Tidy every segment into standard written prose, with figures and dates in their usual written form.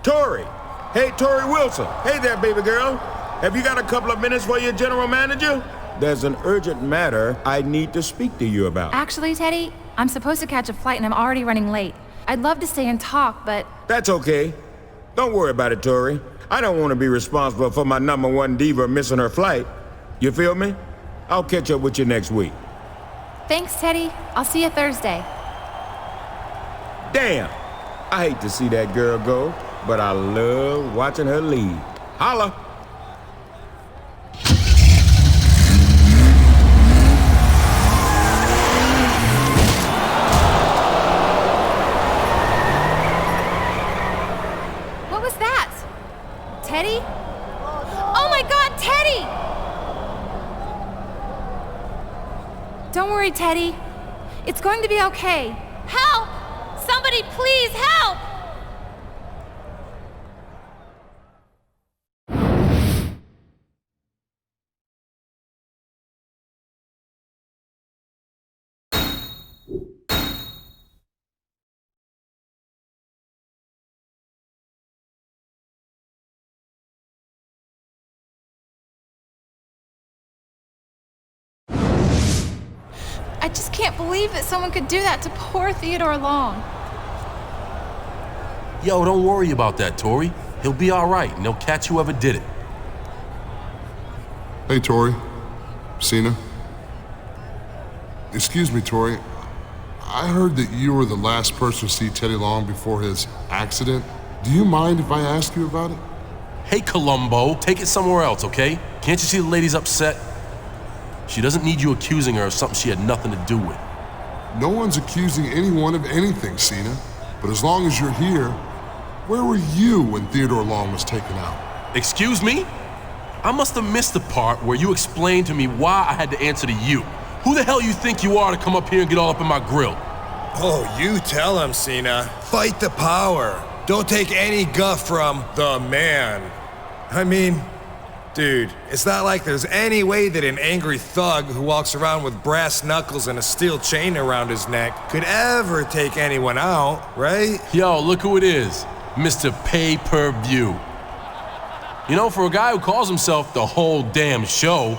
Tori. Hey, Tori Wilson. Hey there, baby girl. Have you got a couple of minutes for your general manager? There's an urgent matter I need to speak to you about. Actually, Teddy, I'm supposed to catch a flight and I'm already running late. I'd love to stay and talk, but... That's okay. Don't worry about it, Tori. I don't want to be responsible for my #1 diva missing her flight. You feel me? I'll catch up with you next week. Thanks, Teddy. I'll see you Thursday. Damn! I hate to see that girl go, but I love watching her leave. Holla! What was that? Teddy? Oh my God, Teddy! Don't worry, Teddy. It's going to be okay. Help! Somebody please help! I just can't believe that someone could do that to poor Theodore Long. Yo, don't worry about that, Tori. He'll be all right, and they'll catch whoever did it. Hey, Tori. Cena. Excuse me, Tori. I heard that you were the last person to see Teddy Long before his accident. Do you mind if I ask you about it? Hey, Columbo, take it somewhere else, okay? Can't you see the lady's upset? She doesn't need you accusing her of something she had nothing to do with. No one's accusing anyone of anything, Cena. But as long as you're here, where were you when Theodore Long was taken out? Excuse me? I must have missed the part where you explained to me why I had to answer to you. Who the hell you think you are to come up here and get all up in my grill? Oh, you tell him, Cena. Fight the power. Don't take any guff from the man. I mean, dude, it's not like there's any way that an angry thug who walks around with brass knuckles and a steel chain around his neck could ever take anyone out, right? Yo, look who it is. Mr. Pay-Per-View. You know, for a guy who calls himself the whole damn show,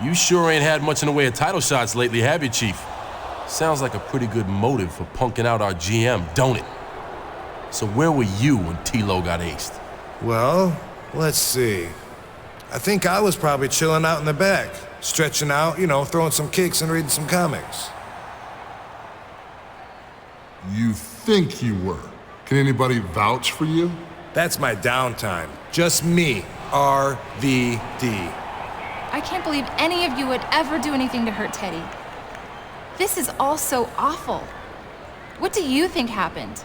you sure ain't had much in the way of title shots lately, have you, Chief? Sounds like a pretty good motive for punking out our GM, don't it? So where were you when T-Lo got aced? Well, let's see. I think I was probably chilling out in the back, stretching out, throwing some kicks and reading some comics. You think you were. Can anybody vouch for you? That's my downtime. Just me, RVD. I can't believe any of you would ever do anything to hurt Teddy. This is all so awful. What do you think happened?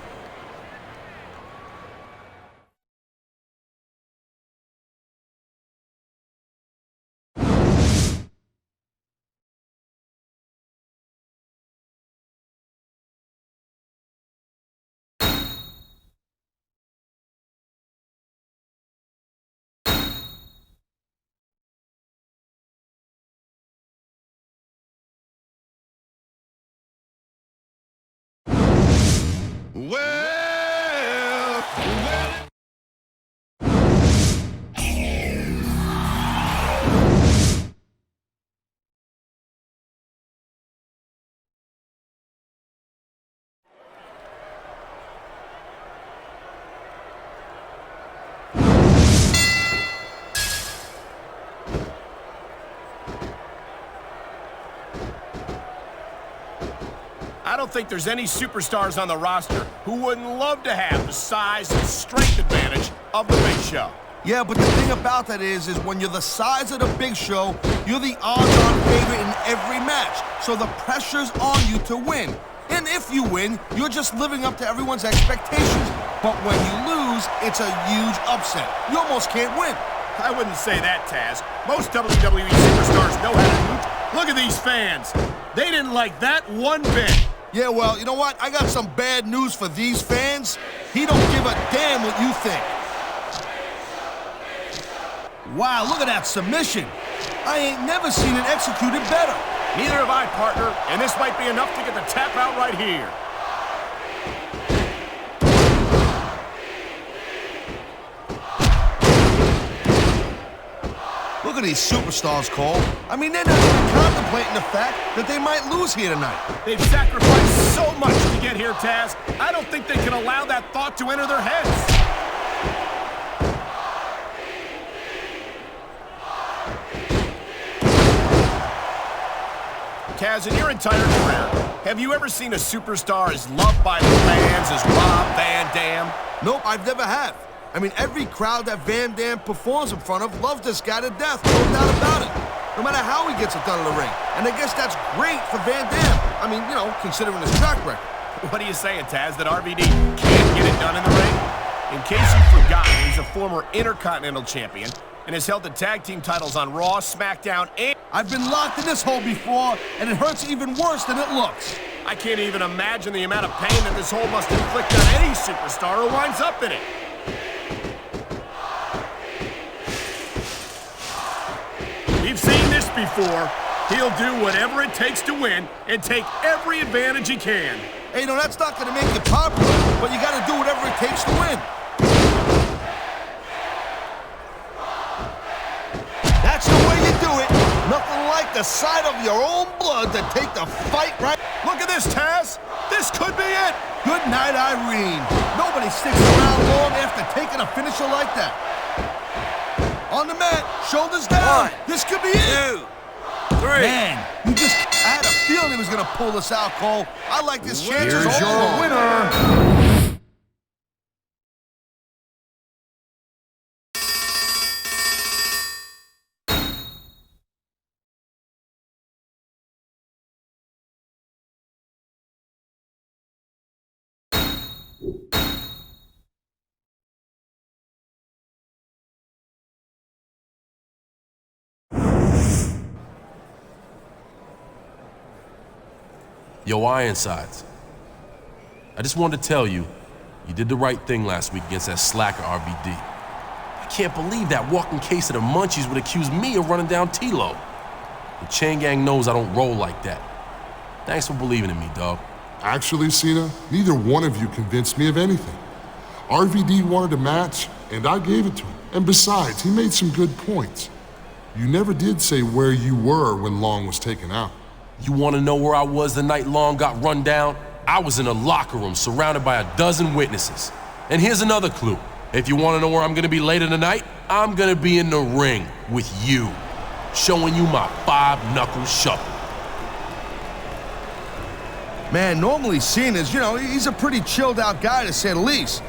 I don't think there's any superstars on the roster who wouldn't love to have the size and strength advantage of the Big Show. Yeah, but the thing about that is when you're the size of the Big Show, you're the odds-on favorite in every match. So the pressure's on you to win. And if you win, you're just living up to everyone's expectations. But when you lose, it's a huge upset. You almost can't win. I wouldn't say that, Taz. Most WWE superstars know how to root. Look at these fans. They didn't like that one bit. Yeah, well, you know what? I got some bad news for these fans. He don't give a damn what you think. Wow, look at that submission. I ain't never seen it executed better. Neither have I, partner, and this might be enough to get the tap out right here. at these superstars, Cole. I mean, they're not even contemplating the fact that they might lose here tonight. They've sacrificed so much to get here, Taz. I don't think they can allow that thought to enter their heads. Taz, in your entire career, have you ever seen a superstar as loved by the fans as Rob Van Dam? Nope, I've never have. I mean, every crowd that Van Dam performs in front of loves this guy to death, no doubt about it. No matter how he gets it done in the ring. And I guess that's great for Van Dam. I mean, you know, considering his track record. What are you saying, Taz, that RVD can't get it done in the ring? In case you've forgotten, he's a former Intercontinental Champion and has held the tag team titles on Raw, SmackDown, and... I've been locked in this hole before, and it hurts even worse than it looks. I can't even imagine the amount of pain that this hole must inflict on any superstar who winds up in it. We've seen this before. He'll do whatever it takes to win and take every advantage he can. Hey, you know, that's not going to make you popular, but you got to do whatever it takes to win. That's the way you do it. Nothing like the sight of your own blood to take the fight right. Look at this, Taz. This could be it. Good night, Irene. Nobody sticks around long after taking a finisher like that. On the mat, shoulders down. This could be it. 2, 3. Man, I had a feeling he was going to pull this out, Cole. I like this chance. Here's your winner. Yo, Ironsides. I just wanted to tell you, you did the right thing last week against that slacker RVD. I can't believe that walking case of the Munchies would accuse me of running down T-Lo. The Chain Gang knows I don't roll like that. Thanks for believing in me, dog. Actually, Cena, neither one of you convinced me of anything. RVD wanted a match, and I gave it to him. And besides, he made some good points. You never did say where you were when Long was taken out. You want to know where I was the night Long got run down? I was in a locker room surrounded by a dozen witnesses. And here's another clue. If you want to know where I'm going to be later tonight, I'm going to be in the ring with you, showing you my 5-knuckle shuffle. Man, normally Cena's, you know, he's a pretty chilled out guy to say the least.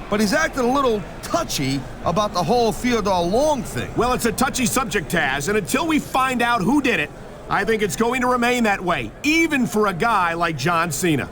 But he's acting a little touchy about the whole Theodore Long thing. Well, it's a touchy subject, Taz, and until we find out who did it, I think it's going to remain that way, even for a guy like John Cena.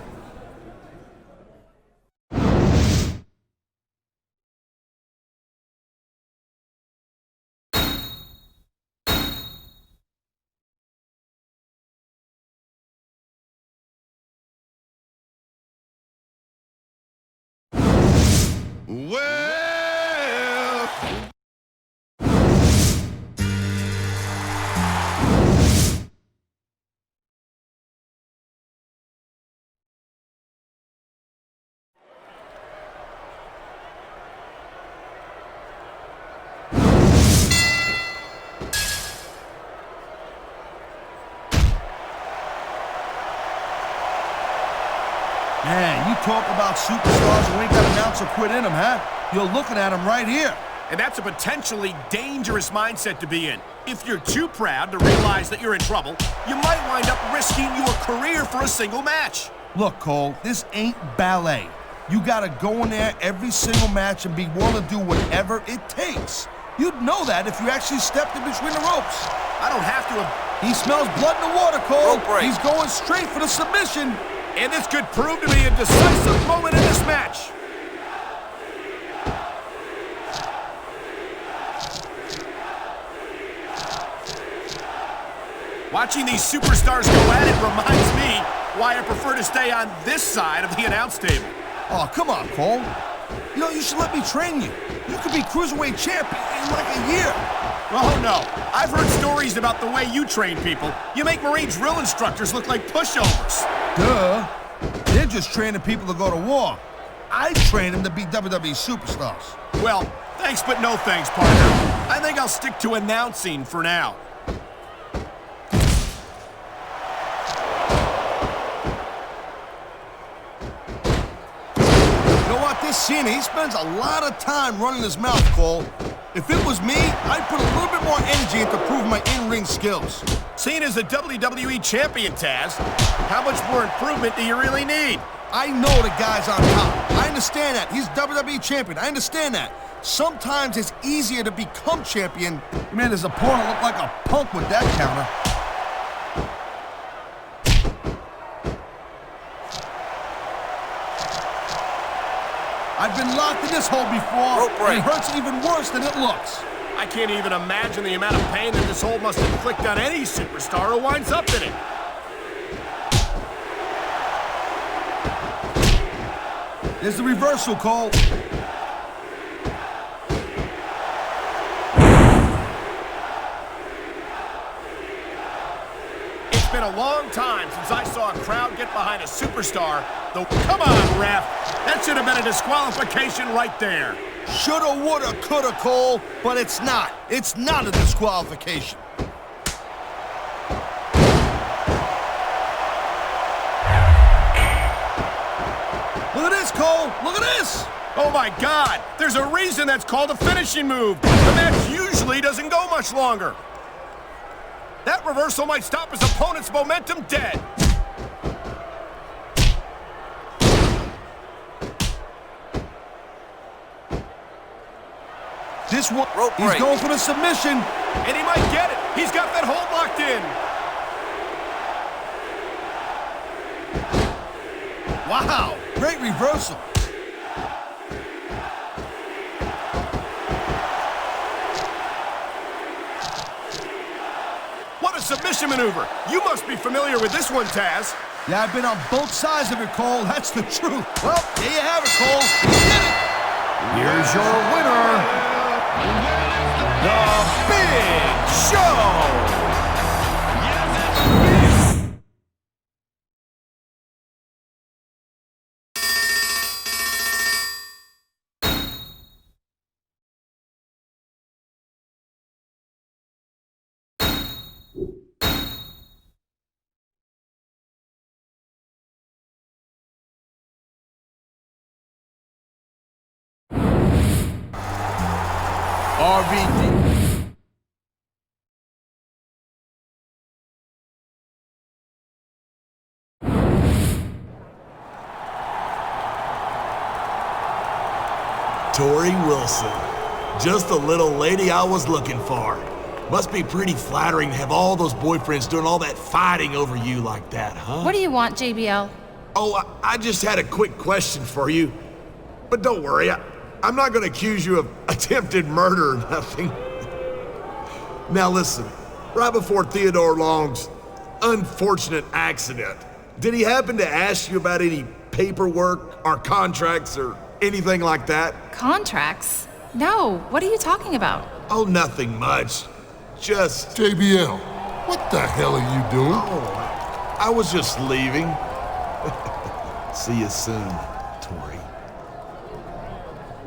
Man, you talk about superstars who ain't got an ounce of quit in them, huh? You're looking at them right here. And that's a potentially dangerous mindset to be in. If you're too proud to realize that you're in trouble, you might wind up risking your career for a single match. Look, Cole, this ain't ballet. You gotta go in there every single match and be willing to do whatever it takes. You'd know that if you actually stepped in between the ropes. I don't have to. He smells blood in the water, Cole. He's going straight for the submission. And this could prove to be a decisive moment in this match. Watching these superstars go at it reminds me why I prefer to stay on this side of the announce table. Oh, come on, Cole. You know, you should let me train you. You could be Cruiserweight champion in like a year. Oh, no. I've heard stories about the way you train people. You make Marine drill instructors look like pushovers. Duh. They're just training people to go to war. I trained them to be WWE superstars. Well, thanks but no thanks, partner. I think I'll stick to announcing for now. You know what? This Cena, he spends a lot of time running his mouth, Cole. If it was me, I'd put a little bit more energy into proving my in-ring skills. Cena's the WWE champion, Taz. How much more improvement do you really need? I know the guy's on top. I understand that. He's WWE champion. I understand that. Sometimes it's easier to become champion. He made his opponent look like a punk with that counter. I've been locked in this hole before, and it hurts even worse than it looks. I can't even imagine the amount of pain that this hold must inflict on any superstar who winds up in it. There's the reversal, Cole. It's been a long time since I saw a crowd get behind a superstar. Though, come on, ref. That should have been a disqualification right there. Shoulda, woulda, coulda, Cole, but it's not. It's not a disqualification. Look at this, Cole. Look at this. Oh, my God. There's a reason that's called a finishing move. The match usually doesn't go much longer. That reversal might stop his opponent's momentum dead. This one, he's going for the submission. And he might get it. He's got that hold locked in. Wow, great reversal. What a submission maneuver. You must be familiar with this one, Taz. Yeah, I've been on both sides of it, Cole. That's the truth. Well, there you have it, Cole. He did it. Here's your winner, The Big Show. RVD. Tori Wilson. Just the little lady I was looking for. Must be pretty flattering to have all those boyfriends doing all that fighting over you like that, huh? What do you want, JBL? Oh, I just had a quick question for you. But don't worry, I'm not gonna accuse you of attempted murder or nothing. Now listen, right before Theodore Long's unfortunate accident, did he happen to ask you about any paperwork or contracts or anything like that? Contracts? No, what are you talking about? Oh, nothing much. Just... JBL, what the hell are you doing? Oh, I was just leaving. See you soon, Tori.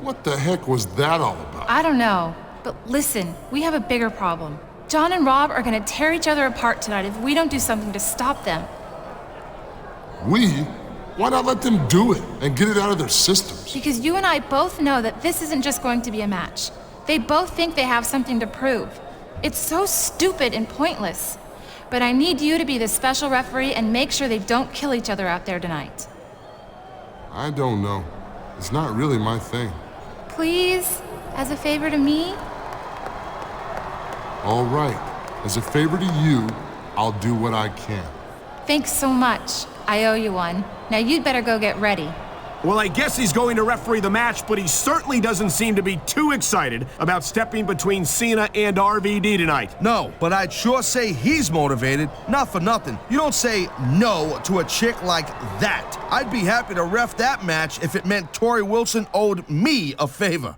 What the heck was that all about? I don't know, but listen, we have a bigger problem. John and Rob are gonna tear each other apart tonight if we don't do something to stop them. We? Why not let them do it and get it out of their systems? Because you and I both know that this isn't just going to be a match. They both think they have something to prove. It's so stupid and pointless. But I need you to be the special referee and make sure they don't kill each other out there tonight. I don't know. It's not really my thing. Please, as a favor to me? All right. As a favor to you, I'll do what I can. Thanks so much. I owe you one. Now you'd better go get ready. Well, I guess he's going to referee the match, but he certainly doesn't seem to be too excited about stepping between Cena and RVD tonight. No, but I'd sure say he's motivated. Not for nothing. You don't say no to a chick like that. I'd be happy to ref that match if it meant Tori Wilson owed me a favor.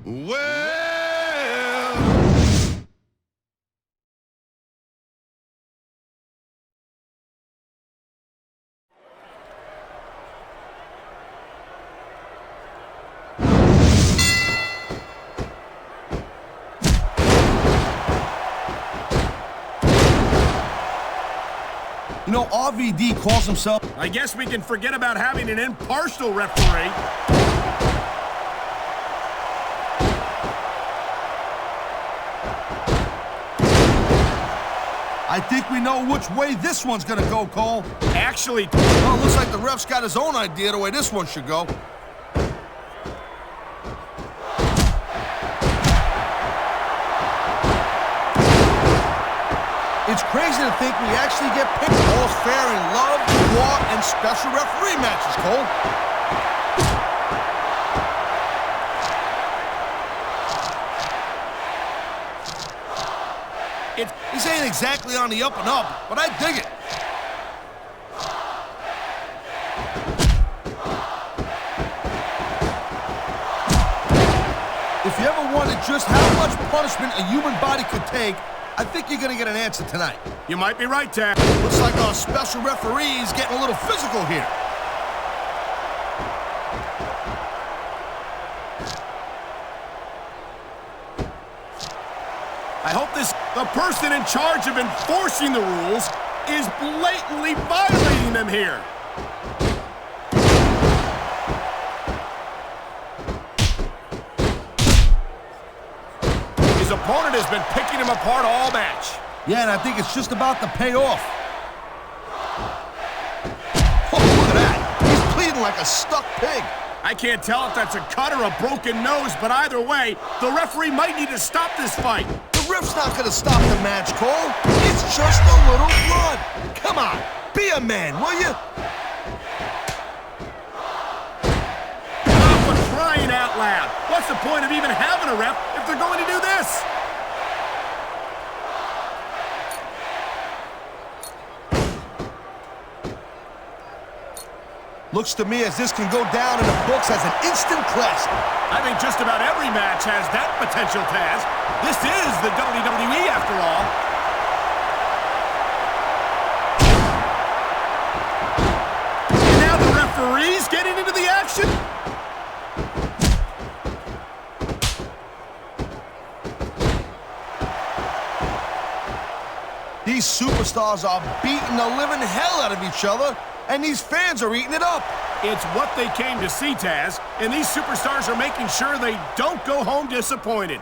You know, RVD calls himself... I guess we can forget about having an impartial referee. I think we know which way this one's gonna go, Cole. Actually... Well, it looks like the ref's got his own idea the way this one should go. It's crazy to think we actually get picked. All's fair in love, war, and special referee matches, Cole. This ain't exactly on the up and up, but I dig it. If you ever wondered just how much punishment a human body could take, I think you're gonna get an answer tonight. You might be right, Taz. Looks like our special referee is getting a little physical here. I hope the person in charge of enforcing the rules is blatantly violating them here. His opponent has been picking him apart all match. Yeah, and I think it's just about to pay off. Oh, look at that. He's bleeding like a stuck pig. I can't tell if that's a cut or a broken nose, but either way, the referee might need to stop this fight. The ref's not gonna stop the match, Cole. It's just a little blood. Come on, be a man, will you? Oh, for crying out loud. What's the point of even having a ref if they're going to do this? Looks to me as this can go down in the books as an instant classic. I think just about every match has that potential, Taz. This is the WWE after all. And now the referee's getting into the action. These superstars are beating the living hell out of each other, and these fans are eating it up. It's what they came to see, Taz, and these superstars are making sure they don't go home disappointed.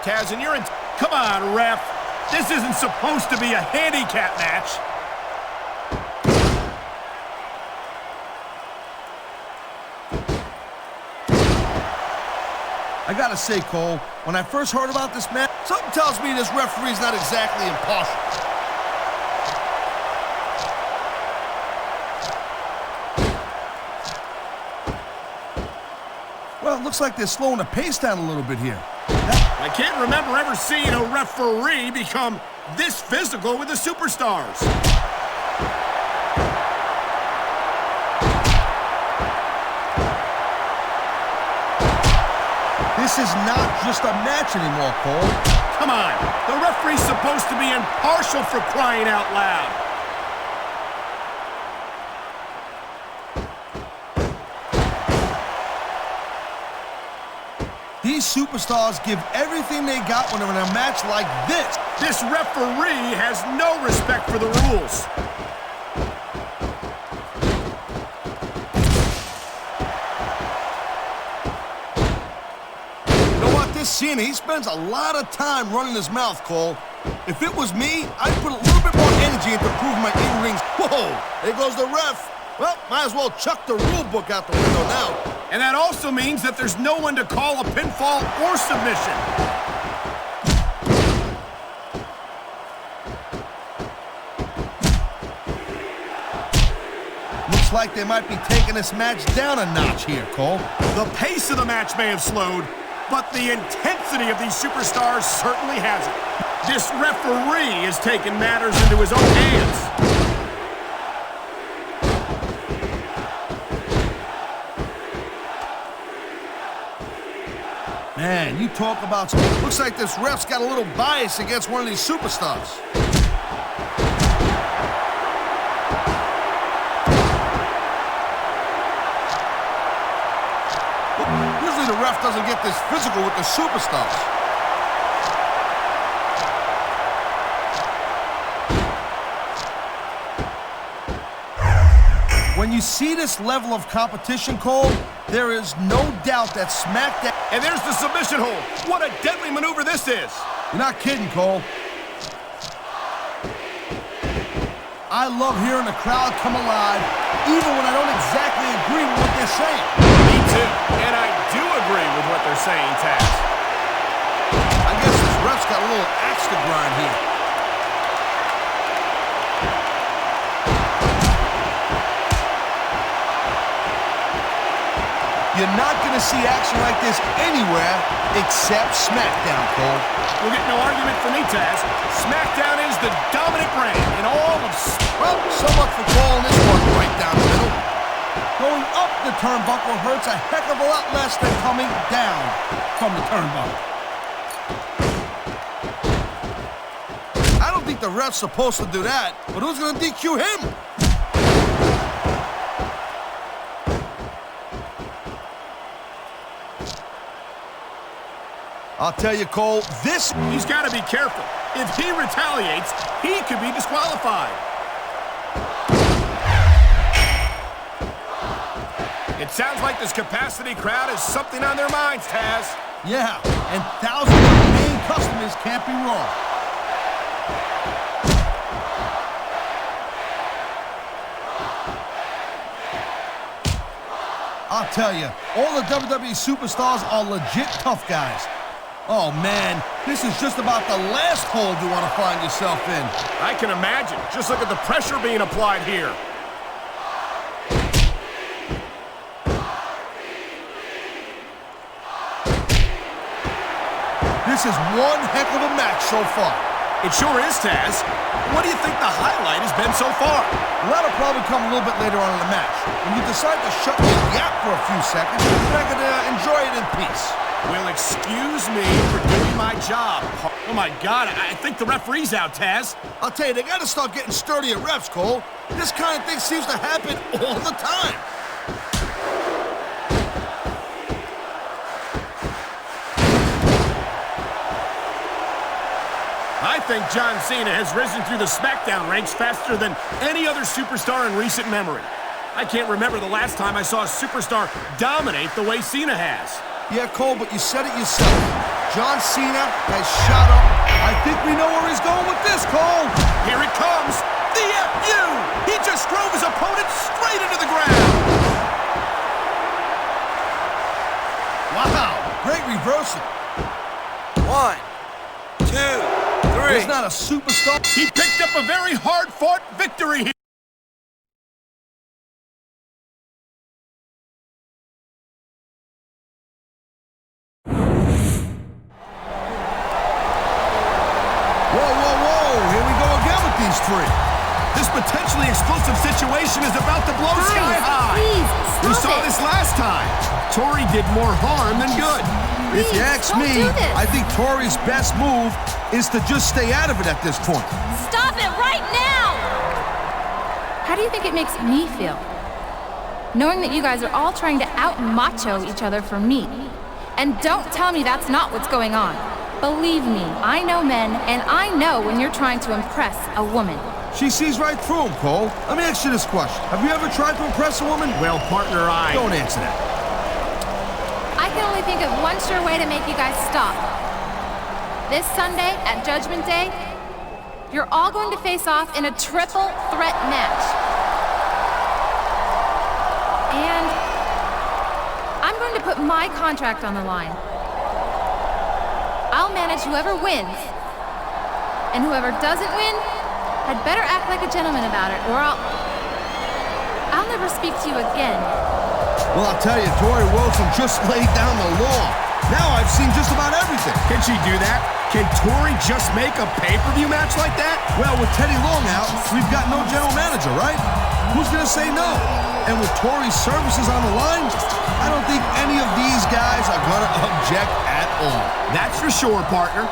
Taz, and you're in... Come on, ref. This isn't supposed to be a handicap match. I gotta say, Cole, when I first heard about this match, something tells me this referee's not exactly impartial. Well, it looks like they're slowing the pace down a little bit here. I can't remember ever seeing a referee become this physical with the superstars. This is not just a match anymore, Cole. Come on, the referee's supposed to be impartial, for crying out loud. These superstars give everything they got when they're in a match like this. This referee has no respect for the rules. Cena, he spends a lot of time running his mouth, Cole. If it was me, I'd put a little bit more energy into proving my in-rings. Whoa, there goes the ref. Well, might as well chuck the rule book out the window now. And that also means that there's no one to call a pinfall or submission. Looks like they might be taking this match down a notch here, Cole. The pace of the match may have slowed, but the intensity of these superstars certainly hasn't. This referee is taking matters into his own hands. Man, you talk about... Looks like this ref's got a little bias against one of these superstars. Usually the ref doesn't get this physical with the superstars. When you see this level of competition, Cole, there is no doubt that SmackDown... And there's the submission hold. What a deadly maneuver this is. You're not kidding, Cole. I love hearing the crowd come alive, even when I don't exactly agree with what they're saying. Me too. And I do agree with what they're saying, Taz. I guess this ref's got a little axe to grind here. You're not going to see action like this anywhere except SmackDown, Cole. We'll get no argument from me, Taz. SmackDown is the dominant brand in all of... Well, so much for calling this one right down the middle. Going up the turnbuckle hurts a heck of a lot less than coming down from the turnbuckle. I don't think the ref's supposed to do that, but who's going to DQ him? I'll tell you, Cole, this... He's got to be careful. If he retaliates, he could be disqualified. It sounds like this capacity crowd has something on their minds, Taz. Yeah, and thousands of paying customers can't be wrong. I'll tell you, all the WWE superstars are legit tough guys. Oh, man, this is just about the last hold you want to find yourself in. I can imagine. Just look at the pressure being applied here. This is one heck of a match so far. It sure is, Taz. What do you think the highlight has been so far? Well, that'll probably come a little bit later on in the match. When you decide to shut your yap for a few seconds, then I can enjoy it in peace. Well, excuse me for doing my job. Oh, my God, I think the referee's out, Taz. I'll tell you, they got to start getting sturdy at refs, Cole. This kind of thing seems to happen all the time. I think John Cena has risen through the SmackDown ranks faster than any other superstar in recent memory. I can't remember the last time I saw a superstar dominate the way Cena has. Yeah, Cole, but you said it yourself. John Cena has shot up. I think we know where he's going with this, Cole. Here it comes. The FU! He just drove his opponent straight into the ground. Wow, great reversal. 1, 2, 3. There's not a superstar. He picked up a very hard-fought victory here. Three. This potentially explosive situation is about to blow sky high. Please, we saw this last time. Tori did more harm than good. If you ask me, I think Tori's best move is to just stay out of it at this point. Stop it right now! How do you think it makes me feel? Knowing that you guys are all trying to out-macho each other for me. And don't tell me that's not what's going on. Believe me, I know men, and I know when you're trying to impress a woman. She sees right through him, Cole. Let me ask you this question. Have you ever tried to impress a woman? Well, partner, Don't answer that. I can only think of one sure way to make you guys stop. This Sunday, at Judgment Day, you're all going to face off in a triple threat match. And I'm going to put my contract on the line. I'll manage whoever wins. And whoever doesn't win had better act like a gentleman about it, or I'll never speak to you again. Well, I'll tell you, Tori Wilson just laid down the law. Now I've seen just about everything. Can she do that? Can Tori just make a pay-per-view match like that? Well, with Teddy Long out, we've got no general manager, right? Who's gonna say no? And And with Tori's services on the line, I don't think any of these guys are gonna object at all. That's for sure, partner.